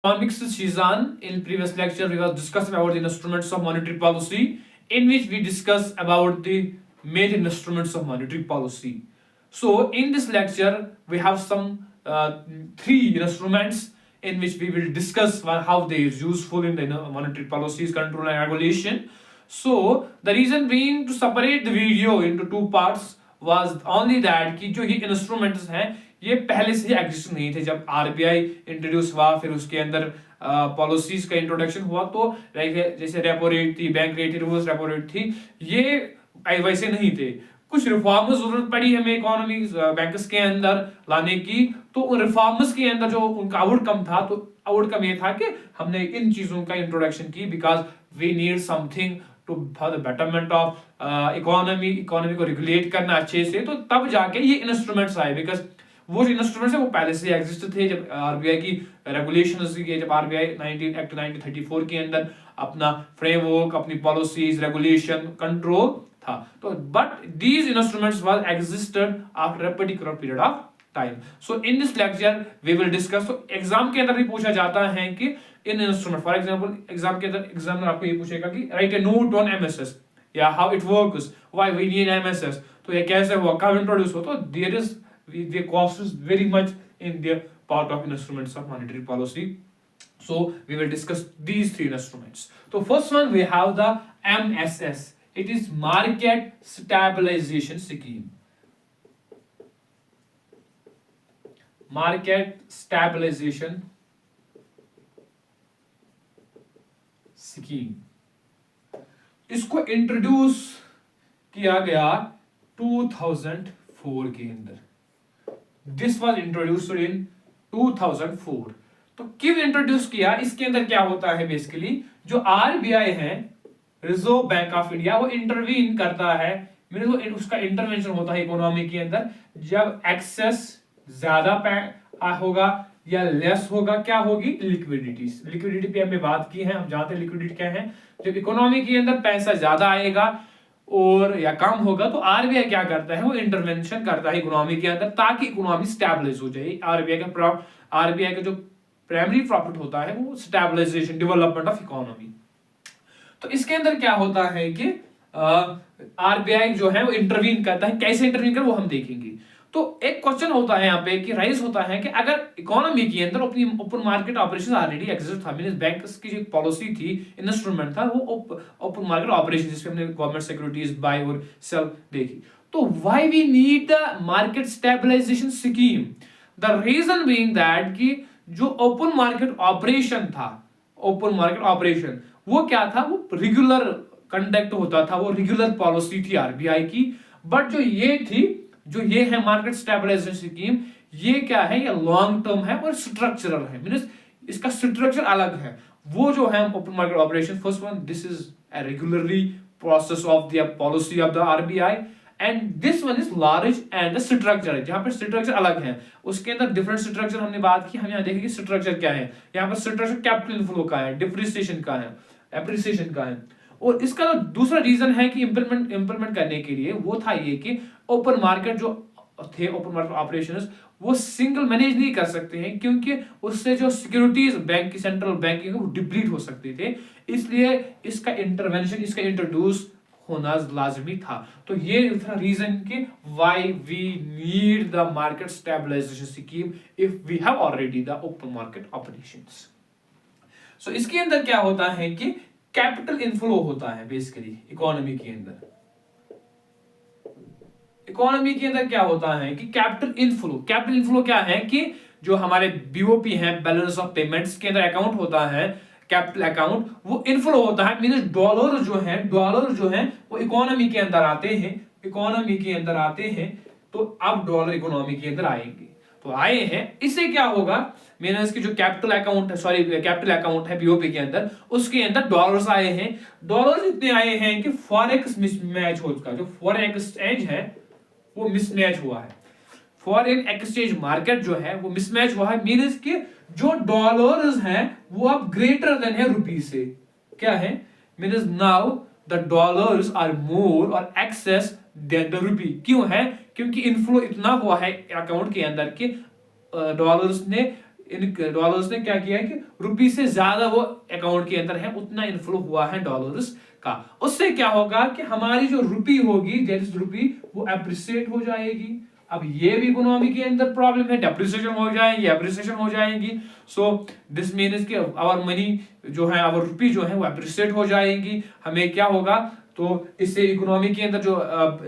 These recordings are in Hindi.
Economics Shizan. In previous lecture, we were discussing about the instruments of monetary policy, in which we discussed about the major instruments of monetary policy. So, in this lecture, we have some three instruments in which we will discuss how they is useful in the monetary policies, control and regulation. So, the reason being to separate the video into two parts was only that कि जो ये इंस्ट्रूमेंट्स हैं ये पहले से ही एग्जिस्ट नहीं थे। जब आरबीआई इंट्रोड्यूस हुआ फिर उसके अंदर पॉलिसीज का इंट्रोडक्शन हुआ तो जैसे रेपो रेट थी, बैंक रेट थी, रिवर्स रेपो रेट थी, ये वैसे नहीं थे। कुछ रिफॉर्म्स जरूरत पड़ी हमें इकोनॉमी बैंक्स के अंदर लाने की, तो उन रिफॉर्म्स के अंदर जो उनका आउटकम था, तो आउटकम ये था कि हमने इन चीजों का इंट्रोडक्शन की because we need something to for the betterment of economy को रेगुलेट करना अच्छे से, तो तब जाके ये इंस्ट्रूमेंट्स आए। बिकॉज वो जो इंस्ट्रूमेंट्स है वो पहले से एग्जिस्ट थे जब आरबीआई की रेगुलेशंस की, जब आरबीआई 1934 के अंदर अपना फ्रेमवर्क, अपनी पॉलिसीज, रेगुलेशन, कंट्रोल था। तो but these instruments was existed after a particular period of time. So in this lecture we will discuss. तो एग्जाम के अंदर भी पूछा जाता है कि इन इंस्ट्रूमेंट, फॉर एग्जांपल एग्जाम के अंदर एग्जामिनर आपको ये पूछेगा कि write a note on MSS या how it works, why we need MSS, तो ये कैसे हुआ, कब इंट्रोड्यूस हुआ। तो there is the cost is very much in their part of instruments of monetary policy. So we will discuss these three instruments. So first one we have the MSS. It is Market Stabilization Scheme. Market Stabilization Scheme. इसको इंट्रोड्यूस किया गया 2004 के अंदर। This was introduced in 2004. तो क्यों इंट्रोड्यूस किया, इसके अंदर क्या होता है बेसिकली, जो आरबीआई है, रिजर्व बैंक ऑफ इंडिया, वो इंटरवीन करता है, मींस उसका इंटरवेंशन होता है इकोनॉमी के अंदर जब एक्सेस ज्यादा होगा या लेस होगा, क्या होगी, लिक्विडिटी पे हमने बात की है, हम जानते हैं लिक्विडिटी क्या है। जब इकोनॉमी के अंदर पैसा ज्यादा आएगा और या कम होगा तो आरबीआई क्या करता है, वो इंटरवेंशन करता है इकोनॉमी के अंदर ताकि इकोनॉमी स्टेबलाइज हो जाए। आरबीआई का जो प्राइमरी प्रॉफिट होता है वो स्टेबलाइजेशन, डेवलपमेंट ऑफ इकोनॉमी। तो इसके अंदर क्या होता है कि आरबीआई जो है वो इंटरवीन करता है। कैसे इंटरवीन कर वो हम देखेंगे। तो एक क्वेश्चन होता है यहाँ पे कि राइज होता है कि अगर इकोनॉमी के अंदर open market operation already exist था, मींस बैंक्स की जो पॉलिसी थी, इंस्ट्रूमेंट था, वो ओपन मार्केट ऑपरेशन जिसमें हमने गवर्नमेंट सिक्योरिटीज बाय और सेल देखी, तो why we need the market stabilisation scheme. The reason being that कि जो ओपन मार्केट ऑपरेशन था, ओपन मार्केट ऑपरेशन वो क्या था, वो रेगुलर कंडक्ट होता था, वो रेगुलर पॉलिसी थी आरबीआई की। बट जो ये है मार्केट स्टेबलाइजेशन स्कीम, ये क्या है, ये लॉन्ग टर्म है और स्ट्रक्चरल है, मींस इसका स्ट्रक्चर अलग है। वो जो है open market operation, first one, this is a regularly process of the policy of the RBI, and this one is large and the structure है, जहां पर स्ट्रक्चर अलग है। उसके अंदर डिफरेंट स्ट्रक्चर हमने बात की, हम यहाँ देखेंगे स्ट्रक्चर क्या है। यहाँ पर स्ट्रक्चर कैपिटल इनफ्लो का है, डिप्रिसिएशन का है, एप्रिसिएशन का है। और इसका जो दूसरा रीजन है कि इंप्लीमेंट करने के लिए वो था ये कि ओपन मार्केट जो थे, ओपन मार्केट ऑपरेशंस, वो सिंगल मैनेज नहीं कर सकते हैं क्योंकि उससे जो सिक्योरिटीज बैंक की, सेंट्रल बैंकिंग वो डिप्लीट हो सकते थे। इसलिए इसका इंटरवेंशन, इसका इंट्रोड्यूस होना लाजमी था। तो ये था रीजन कि why we need the market stabilisation scheme if we have already the open market operations. So इसके अंदर क्या होता है कि कैपिटल इनफ्लो होता है बेसिकली इकोनॉमी के अंदर। इकोनॉमी के अंदर क्या होता है कि कैपिटल इनफ्लो क्या है कि जो हमारे बीओपी है, बैलेंस ऑफ पेमेंट्स के अंदर अकाउंट होता है, कैपिटल अकाउंट, वो इनफ्लो होता है, मींस डॉलर जो है वो इकोनॉमी के अंदर आते हैं, तो अब डॉलर इकोनॉमी के अंदर आएंगे, तो आए हैं। इससे क्या होगा, मींस की जो कैपिटल अकाउंट है बीओपी के अंदर, उसके अंदर डॉलर्स आए हैं। डॉलर्स इतने आए हैं कि फॉरेक्स मिसमैच हो चुका, जो फॉरेन एक्सचेंज है वो मिसमैच हुआ है, फॉरेन एक्सचेंज मार्केट जो है वो मिसमैच हुआ है, मींस कि जो डॉलर्स हैं वो अब ग्रेटर देन है रुपी से। क्या है, means now the dollars are more और एक्सेस देन द रुपी। क्यों है, क्योंकि इनफ्लो इतना हुआ है अकाउंट के अंदर कि डॉलर्स ने इन डॉलर्स ने क्या किया है कि रुपी से ज्यादा वो अकाउंट के अंदर है, उतना इनफ्लो हुआ है डॉलर्स का। उससे क्या होगा कि हमारी जो रुपी होगी, दैट रुपी, वो एप्रिसिएट हो जाएगी। अब ये भी इकोनॉमी के अंदर प्रॉब्लम है, डेप्रिसिएशन हो जाएगी, एप्रिसिएशन हो जाएंगी। सो दिस मीन्स कि आवर मनी जो है, आवर रुपी जो है वो एप्रिसिएट हो जाएगी। हमें क्या होगा, तो इससे इकोनॉमी के अंदर जो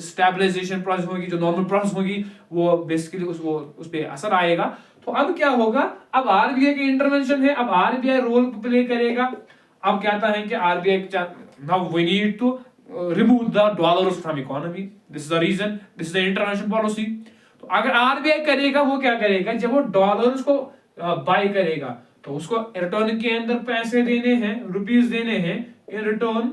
स्टेबलाइजेशन प्रोसेस होगी, जो नॉर्मल प्रोसेस होगी, वो बेसिकली उस पे असर आएगा। तो अब क्या होगा, अब आरबीआई की इंटरवेंशन है, अब आरबीआई रोल प्ले करेगा। अब कहता है कि RBI now we need to remove the dollars from economy, this is the reason, this is the intervention policy। तो अगर आरबीआई करेगा, वो क्या करेगा, जब वो डॉलर्स को बाय करेगा तो उसको रिटर्न के अंदर पैसे देने हैं, रुपीस देने हैं इन रिटर्न।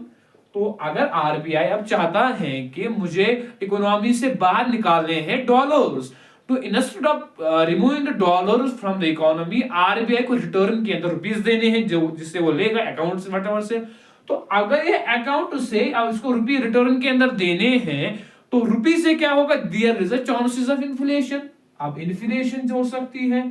तो अगर आरबीआई अब चाहता है कि मुझे इकोनॉमी से बाहर निकालने हैं डॉलर्स, तो instead of removing the dollars from the economy, RBI को रिटर्न के अंदर रुपीस देने हैं, जो जिससे वो लेगा अकाउंट से व्हाटएवर से। तो अगर ये अकाउंट से अब इसको रुपी रिटर्न के अंदर देने हैं, तो रुपी से क्या होगा, there is a chances of inflation. अब इन्फ्लेशन जो हो सकती है,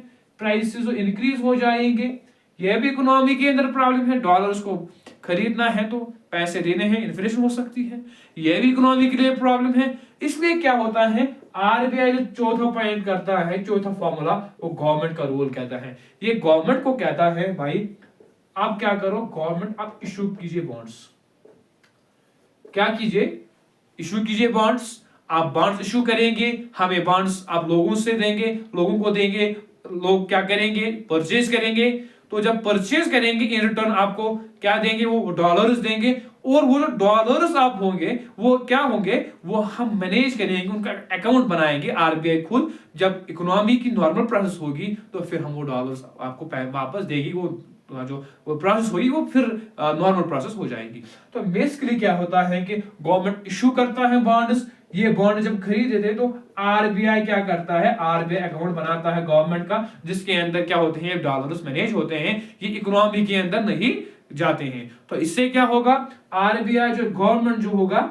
प्राइसेस इंक्रीज हो जाएंगे। यह भी इकोनॉमी के अंदर प्रॉब्लम है, डॉलर्स को खरीदना है तो पैसे देने हैं, इन्फ्लेशन हो सकती है, यह भी इकोनॉमी के लिए प्रॉब्लम है। इसलिए क्या होता है, आरबीआई जो चौथा पॉइंट करता है, चौथा फॉर्मूला, वो गवर्नमेंट का रोल कहता है। ये गवर्नमेंट को कहता है, भाई आप क्या करो, गवर्नमेंट आप इशू कीजिए बॉन्ड्स। क्या कीजिए, इशू कीजिए बॉन्ड्स। आप बॉन्ड्स इशू करेंगे, हमें बॉन्ड्स आप लोगों से देंगे, लोगों को देंगे, लोग क्या करेंगे, परचेज करेंगे। तो जब परचेज करेंगे, इन रिटर्न आपको क्या देंगे, वो डॉलर्स देंगे। और वो जो डॉलर्स आप होंगे, वो क्या होंगे, वो हम मैनेज करेंगे, उनका अकाउंट बनाएंगे आरबीआई खुद। जब इकोनॉमी की नॉर्मल प्रोसेस होगी, तो फिर हम वो डॉलर्स आपको वापस देगी, वो जो वो प्रोसेस होगी, वो फिर नॉर्मल प्रोसेस हो जाएगी। तो बेसिकली क्या होता है कि गवर्नमेंट इशू करता है बॉन्ड्स। ये बॉन्ड जब खरीदे थे, तो आरबीआई क्या करता है, आरबीआई अकाउंट बनाता है गवर्नमेंट का, जिसके अंदर क्या होते हैं, डॉलर्स मैनेज होते हैं, ये इकोनॉमी के अंदर नहीं जाते हैं। तो इससे क्या होगा, आरबीआई जो गवर्नमेंट जो होगा,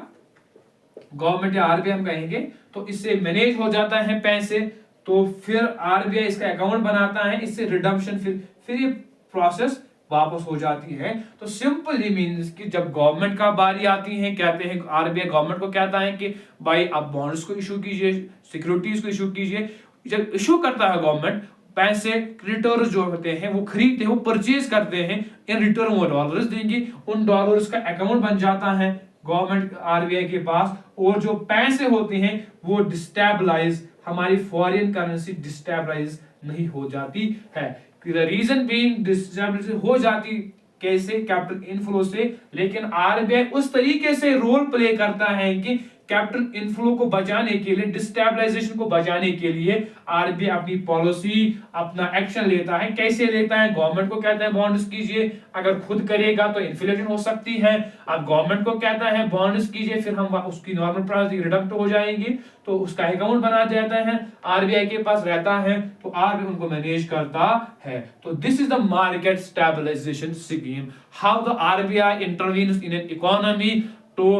गवर्नमेंट या आरबीआई हम कहेंगे, तो इससे मैनेज हो जाता है पैसे। तो फिर आरबीआई इसका अकाउंट बनाता है, इससे रिडम्पशन, फिर ये प्रोसेस वापस हो जाती है। तो सिंपली मींस कि जब गवर्नमेंट का बारी आती है, कहते हैं आरबीआई गवर्नमेंट को कहता है कि भाई आप बॉन्ड्स को इशू कीजिए, सिक्योरिटीज को इशू कीजिए। जब इशू करता है गवर्नमेंट, पैसे क्रेडिटर्स जो होते हैं वो खरीदते हैं, वो परचेज करते हैं, इन रिटर्न वो डॉलर्स देंगे, उन डॉलर्स का अकाउंट बन जाता है गवर्नमेंट आरबीआई के पास। और जो पैसे होते हैं वो डिस्टेबलाइज, हमारी फॉरेन करेंसी डिस्टेबलाइज नहीं हो जाती है। The reason being डिस्टेबलाइज हो जाती कैसे, कैपिटल इनफ्लो से। लेकिन आरबीआई उस तरीके से रोल प्ले करता है कि कैपिटल इनफ्लो को बचाने के लिए, डिस्टेबलाइजेशन को बचाने के लिए आरबीआई अपनी पॉलिसी, अपना एक्शन लेता है। कैसे लेता है, गवर्नमेंट को कहता है बॉन्ड्स कीजिए, अगर खुद करेगा तो इन्फ्लेशन हो सकती है। अब गवर्नमेंट को कहता है बॉन्ड्स कीजिए, फिर हम उसकी नॉर्मल प्राइस रिडक्ट हो जाएंगी, तो उसका अकाउंट बना जाता है, आरबीआई के पास रहता है, तो आरबीआई उनको मैनेज करता है। तो this is the market stabilisation scheme, how the RBI intervenes in an economy to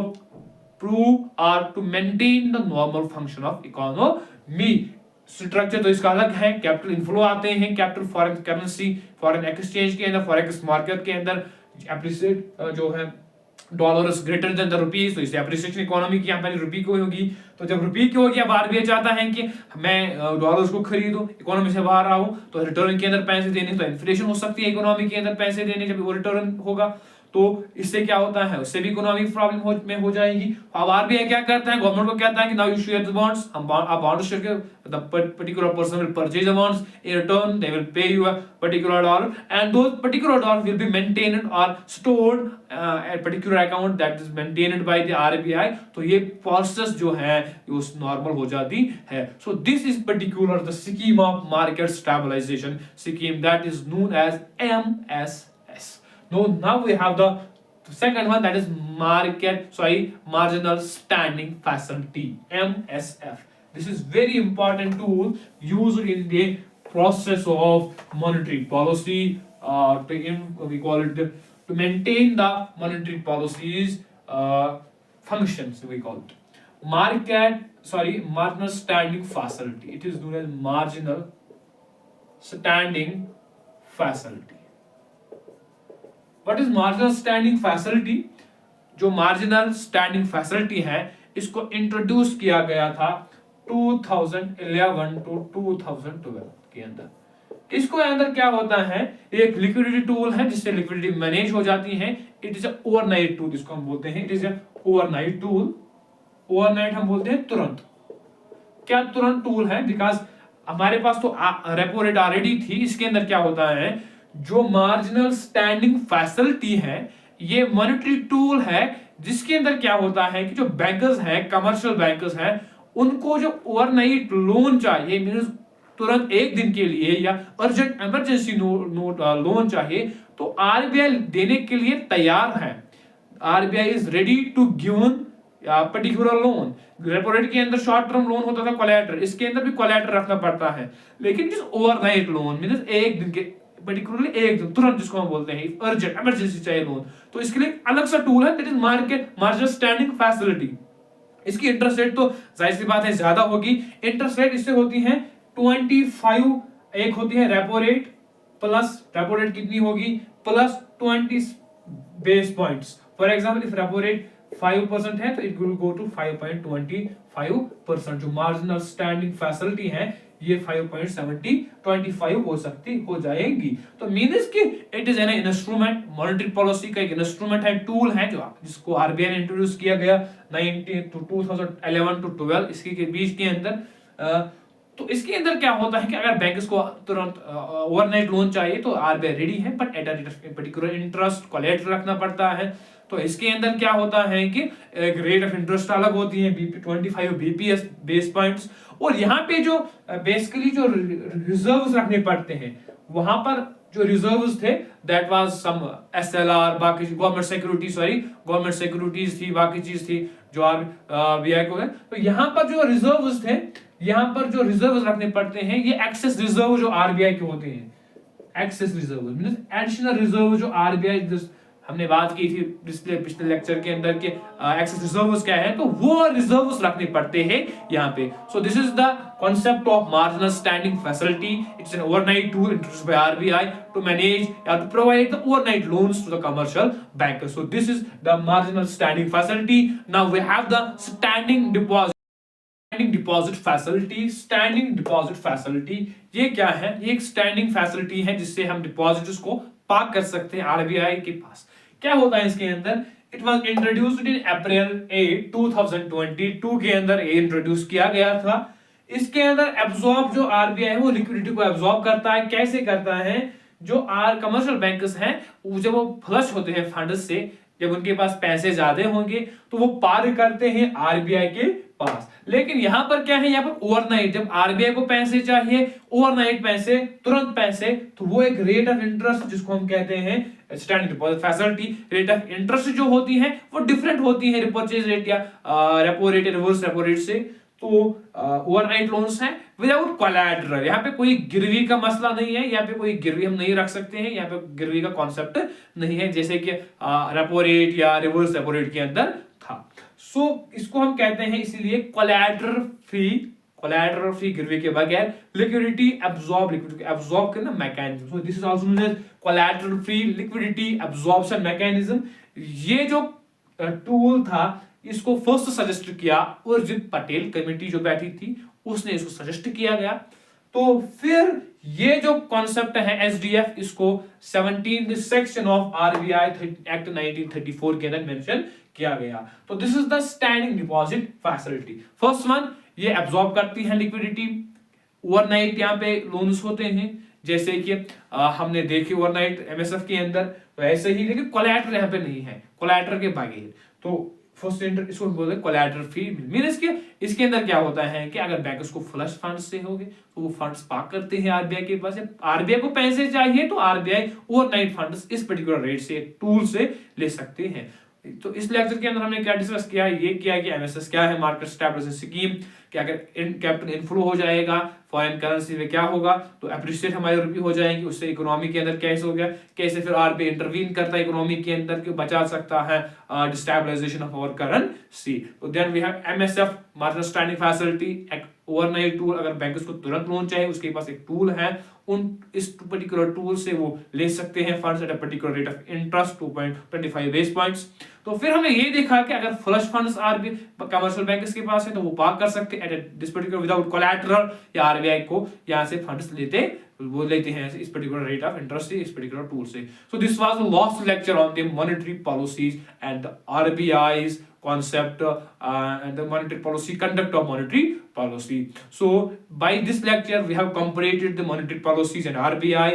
prove or to maintain the normal function of economy। Structure तो इसका अलग है, कैपिटल इनफ्लो आते हैं, capital foreign currency, foreign exchange के अंदर, फॉरेक्स मार्केट के अंदर एप्रिसिएट जो है dollars greater than the rupees, तो इससे एप्रिसिएशन इकोनॉमी की हमारी रुपी को होगी। तो जब रुपी की होगी, अब आरबीआई चाहता है कि मैं डॉलर्स को खरीदूं, इकोनॉमी से बाहर आऊं, तो रिटर्न के अंदर पैसे देने, तो इन्फ्लेशन हो सकती है इकोनॉमी के अंदर पैसे देने, जब वो रिटर्न होगा तो इससे क्या होता है, उससे भी इकोनॉमिक प्रॉब्लम में हो जाएगी। अब आरबीआई क्या करता है, गवर्नमेंट को कहता है कि now you share the bonds, हम आप बॉन्ड शेयर के, the particular person will purchase the bonds, in return they will pay you a particular dollar, and those particular dollar will be maintained और stored at particular account that is maintained by the RBI. तो ये प्रोसेस जो है उस नॉर्मल हो जाती है। So this is particular the scheme of market stabilisation scheme that is known as MSS। Now we have the second one, that is marginal standing facility, MSF. This is very important tool used in the process of monetary policy, we call it to maintain the monetary policies functions, we call it marginal standing facility. It is known as marginal standing facility. What is marginal standing facility? जो मार्जिनल स्टैंडिंग फैसिलिटी है इसको इंट्रोड्यूस किया गया था 2011 टू 2012 के अंदर। इसको अंदर क्या होता है, एक लिक्विडिटी टूल है जिससे लिक्विडिटी मैनेज हो जाती है। It is a overnight tool, इसको हम बोलते हैं it is a overnight tool. Overnight हम बोलते हैं तुरंत। क्या तुरंत टूल है? बिकॉज हमारे पास तो रेपो रेट ऑलरेडी थी। इसके अंदर क्या होता है, जो मार्जिनल स्टैंडिंग फैसिलिटी है ये मॉनेटरी टूल है जिसके अंदर क्या होता है कि जो बैंकर्स हैं, कमर्शियल बैंकर्स हैं, उनको जो ओवरनाइट लोन चाहिए, मींस तुरंत एक दिन के लिए या अर्जेंट इमरजेंसी नोट लोन चाहिए, तो आरबीआई देने के लिए तैयार है। RBI is ready to given particular loan. Repo rate के अंदर शॉर्ट टर्म लोन होता था कोलैटरल, इसके अंदर भी कोलैटरल रखना पड़ता है। लेकिन जिस ओवरनाइट लोन मींस एक दिन के, पर्टिकुलरली एक दिन तुरंत, जिसको हम बोलते हैं अर्जेंट इमरजेंसी चाहिए लोन, तो इसके लिए अलग सा टूल है that is marginal standing facility. इसकी इंटरेस्ट रेट तो जाहिर सी बात है ज्यादा होगी। इंटरेस्ट रेट इससे होती है 25, एक होती है repo rate plus, repo rate कितनी होगी, plus 20 base points. For example if repo rate 5% है तो इट विल गो टू 5.25%। जो मार्जिनल स्टैंडिंग फैसिलिटी है ये 5.7025 हो जाएगी। तो मीन्स कि it is an instrument, monetary policy का एक इंस्ट्रूमेंट है, टूल है जो जिसको आरबीआई ने इंट्रोड्यूस किया गया 2011 टू 12 इसके के बीच के अंदर। तो इसके अंदर क्या होता है कि अगर बैंक्स को तुरंत ओवरनाइट लोन चाहिए तो आरबीआई रेडी है, but at a particular interest collateral रखना पड़ता है। तो इसके अंदर क्या होता है कि एक रेट ऑफ इंटरेस्ट अलग होती है, 25 बीपीएस बेस पॉइंट्स। और यहाँ पे जो बेसिकली जो रिजर्व्स रखने पड़ते हैं, वहां पर जो रिजर्व्स थे दैट वाज सम एसएलआर, बाकी गवर्नमेंट सिक्योरिटीज थी, बाकी चीज थी जो आरबीआई को है। तो यहाँ पर जो रिजर्व्स थे, यहाँ पर जो रिजर्व्स रखने पड़ते हैं, ये एक्सेस रिजर्व जो आरबीआई के होते हैं। Excess reserve means additional reserve जो आरबीआई, हमने बात की थी पिछले लेक्चर के अंदर के एक्सेस रिजर्व्स क्या है, तो वो रिजर्व्स रखने पड़ते हैं यहाँ पे। सो this is the concept of marginal standing facility. It's an overnight tool introduced by RBI to manage or to provide the overnight loans to the commercial bankers. So this is the marginal standing facility. Now we have the standing deposit facility. Standing deposit facility ये क्या है? ये एक standing facility है जिससे हम डिपॉजिट्स को पार्क कर सकते हैं आरबीआई के पास। क्या होता है इसके अंदर? It was introduced in April 8, 2022 के अंदर ये इंट्रोड्यूस किया गया था। इसके अंदर एब्जॉर्ब जो आरबीआई है वो लिक्विडिटी को एब्जॉर्ब करता है। कैसे करता है? जो कमर्शियल बैंकर्स हैं जब वो फ्लश होते हैं फंड से, जब उनके पास पैसे ज्यादा होंगे तो वो पार करते हैं आरबीआई के पास। लेकिन यहां पर क्या है, यहां पर ओवरनाइट, जब आरबीआई को पैसे चाहिए, ओवरनाइट पैसे, तुरंत पैसे, तो वो एक रेट ऑफ इंटरेस्ट जिसको हम कहते हैं standing deposit facility, rate of interest जो होती है वो डिफरेंट होती है रिपर्चेज रेट या repo rate, reverse repo rate से। तो ओवरनाइट लोन्स हैं विदाउट कोलैटरल। यहाँ पे कोई गिरवी का मसला नहीं है, यहाँ पे कोई गिरवी हम नहीं रख सकते हैं, यहाँ पे गिरवी का कॉन्सेप्ट नहीं है जैसे कि रेपो रेट या रिवर्स रेपो रेट के अंदर था। सो इसको हम कहते हैं इसीलिए कोलैटरल फ्री गिरवी के बगैर लिक्विडिटी एब्जॉर्ब करना mechanism. So this is also known as collateral free liquidity absorption mechanism. ये जो टूल था इसको फर्स्ट सजेस्ट किया उर्जित पटेल, कमेटी जो बैठी थी उसने इसको सजेस्ट किया गया। तो फिर ये जो कॉन्सेप्ट है एसडीएफ, इसको 17 सेक्शन ऑफ आरबीआई एक्ट 1934 के अंदर मेंशन किया गया। तो this is the standing deposit facility. First one, ये एब्जॉर्ब करती है लिक्विडिटी। ओवरनाइट यहाँ पे लोन्स होते हैं जैसे कि हमने देखी ओवरनाइट एमएसएफ के अंदर, तो ऐसे ही, लेकिन कोलैटरल यहाँ पे नहीं है, कोलैटरल के बगैर। तो फर्स्ट इसको बोलते हैं कोलैटरल फ्री। मींस कि इसके अंदर क्या होता है कि अगर बैंकर्स को फ्लश फंड्स से होंगे तो वो फंड्स पार्क करते हैं आरबीआई के पास। आरबीआई को पैसे चाहिए तो आरबीआई ओवरनाइट फंड्स इस पर्टिकुलर रेट से, टूल से ले सकते हैं। तो इस लेक्चर के अंदर हमने क्या डिस्कस किया, ये किया कि एमएसएस क्या है, मार्केट स्टेबलाइजेशन स्कीम, कि अगर कैपिटल इनफ्लो हो जाएगा फॉरेन करेंसी में क्या होगा, तो अप्रिशिएट हमारी रुपये हो जाएंगी, उससे इकोनॉमी के अंदर कैसे हो गया, कैसे फिर आरबीआई इंटरवीन करता है इकोनॉमी के अंदर कि बचा सकता है डिस्टेबलाइजेशन ऑफ आवर करेंसी। तो then we have MSF, marginal standing facility, overnight tool. अगर बैंकर्स को तुरंत लोन चाहिए उसके पास एक टूल है उन इस पर्टिकुलर टूल से वो ले सकते हैं funds at a particular rate of interest 2.25 base points. तो फिर हमने ये देखा कि अगर फ्लश फंड्स आरबी कमर्शियल बैंक के पास है तो वो पार्क कर सकते हैं at this particular without collateral, या आरबीआई को यहाँ से फंड्स लेते हैं इस पर्टिकुलर रेट ऑफ इंटरेस्ट से, इस पर्टिकुलर टूल से। So this was the last lecture on the monetary policies and the RBI's concept and the monetary policy, conduct of monetary policy. So by this lecture we have completed the monetary policies and RBI,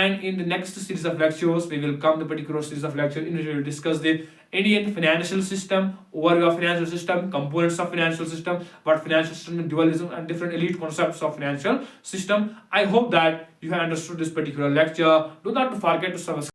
and in the next series of lectures we will come the particular series of lecture in which we will discuss the Indian financial system, overview of financial system, components of financial system, what financial system dualism, and different elite concepts of financial system. I hope that you have understood this particular lecture. Do not forget to subscribe